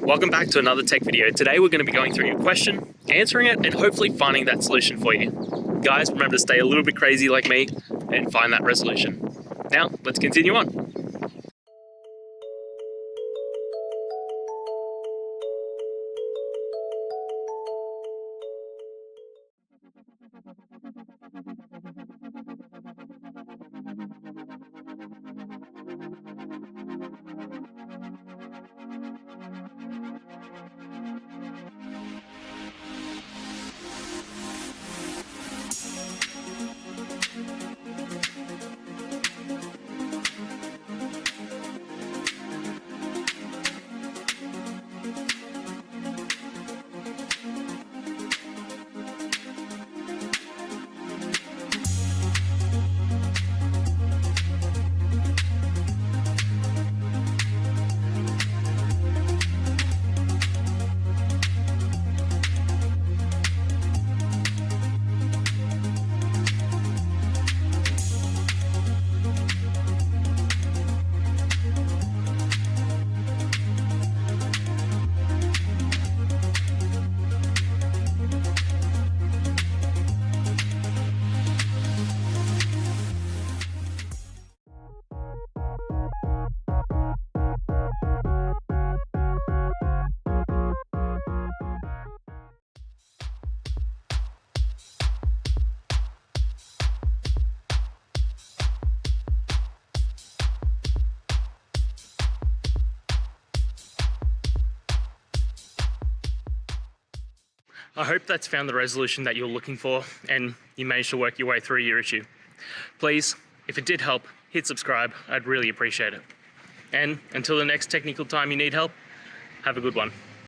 Welcome back to another tech video. Today we're going to be going through your question, answering it, and hopefully finding that solution for you. Guys, remember to stay a little bit crazy like me and find that resolution. Now, let's continue on. I hope that's found the resolution that you're looking for and you managed to work your way through your issue. Please, if it did help, hit subscribe. I'd really appreciate it. And until the next technical time you need help, have a good one.